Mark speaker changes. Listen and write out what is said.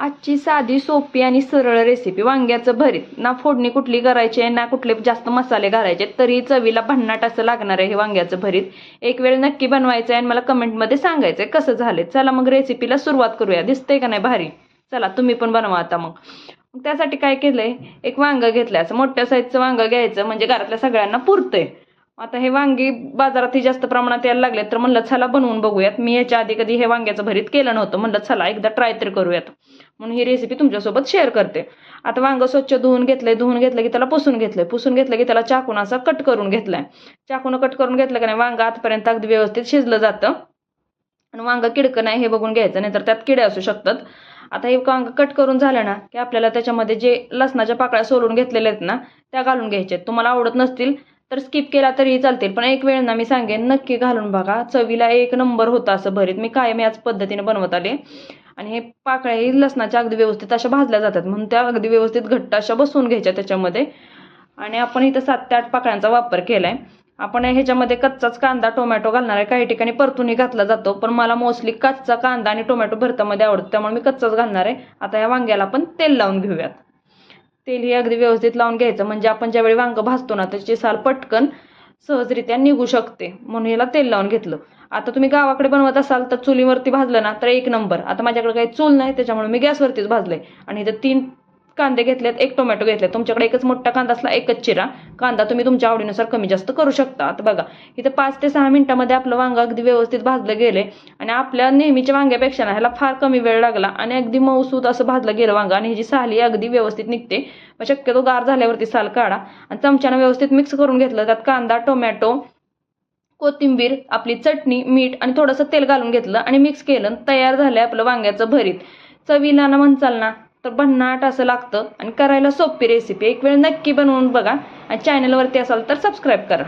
Speaker 1: आजची साधी सोपी आणि सरळ रेसिपी वांग्याचं भरीत. ना फोडणी कुठली करायची आहे ना कुठले जास्त मसाले घालायचे, तरी चवीला भन्नाट असं लागणार आहे हे वांग्याचं भरीत. एक वेळ नक्की बनवायचं आहे आणि मला कमेंटमध्ये सांगायचं आहे कसं झालंय. चला मग रेसिपीला सुरुवात करूया. दिसतंय का नाही भारी? चला तुम्ही पण बनवा आता. मग त्यासाठी काय केलंय, एक वांग घेतलंय. असं मोठ्या साईजचं वांग घ्यायचं म्हणजे घरातल्या सगळ्यांना पुरतंय. आता हे वांगी बाजारात जास्त प्रमाणात यायला लागले तर म्हणलं चला बनवून बघूयात. मी याच्या आधी कधी हे वांग्याचं भरीत केलं नव्हतं, म्हणलं चला एकदा ट्राय तर करूयात म्हणून ही रेसिपी तुमच्यासोबत शेअर करते. आता वांग स्वच्छ धुवून घेतलं की त्याला पुसून घेतलं की त्याला चाकून असं कट करून घेतलंय. चाकून कट करून घेतलं की नाही वांग आतपर्यंत अगदी व्यवस्थित शिजलं जातं आणि वांग किडकं नाही हे बघून घ्यायचं, नाहीतर त्यात किडे असू शकतात. आता हे वांग कट करून झालं ना की आपल्याला त्याच्यामध्ये जे लसणाच्या पाकळ्या सोलून घेतलेल्या आहेत ना त्या घालून घ्यायच्या. तुम्हाला आवडत नसतील तर स्किप केला तरीही चालतील, पण एक वेळ ना मी सांगेन नक्की घालून बघा. चवीला एक नंबर होतं असं भरीत. मी कायम याच पद्धतीने बनवत आले. आणि हे पाकळ्या लसणाच्या अगदी व्यवस्थित अशा भाजल्या जातात म्हणून त्या अगदी व्यवस्थित घट्ट अशा बसवून घ्यायच्या त्याच्यामध्ये. आणि आपण इथं 7 ते 8 पाकळ्यांचा वापर केलाय. आपण ह्याच्यामध्ये कच्चाच कांदा टोमॅटो घालणार आहे. काही ठिकाणी परतूनही घातला जातो, पण मला मोस्टली कच्चा कांदा आणि टोमॅटो भरतामध्ये आवडतं त्यामुळे मी कच्चाच घालणार आहे. आता या वांग्याला आपण तेल लावून घेऊयात. तेल हे अगदी व्यवस्थित लावून घ्यायचं म्हणजे आपण ज्यावेळी वांग भाजतो ना त्याची साल पटकन सहजरित्या निघू शकते, म्हणून याला तेल लावून घेतलं. आता तुम्ही गावाकडे बनवत असाल तर चुलीवरती भाजलं ना तर एक नंबर. आता माझ्याकडे काही चूल नाही त्याच्यामुळे मी गॅसवरतीच भाजलंय. आणि इथं 3 कांदे घेतलेत, 1 टोमॅटो घेतले. तुमच्याकडे एकच मोठा कांदा असला एकच चिरा. कांदा तुम्ही तुमच्या आवडीनुसार कमी जास्त करू शकता. आता बघा इथं 5 ते 6 मिनिटांमध्ये आपलं वांग अगदी व्यवस्थित भाजलं गेले आणि आपल्या नेहमीच्या वांग्यापेक्षा ना ह्याला फार कमी वेळ लागला आणि अगदी मऊसूद असं भाजलं गेलं वांग. आणि ह्याची साली अगदी व्यवस्थित निघते. शक्यतो गार झाल्यावरती साल काढा आणि चमच्यानं व्यवस्थित मिक्स करून घेतलं. त्यात कांदा टोमॅटो कोथिंबीर आपली चटणी मीठ आणि थोडंसं तेल घालून घेतलं आणि मिक्स केलं. तयार झालंय आपलं वांग्याचं भरीत. चवीला ना म्हणचाल ना तर भन्नाट असं लागतं आणि करायला सोपी रेसिपी. एक वेळ नक्की बनवून बघा आणि चॅनलवरती असाल तर सबस्क्राईब करा.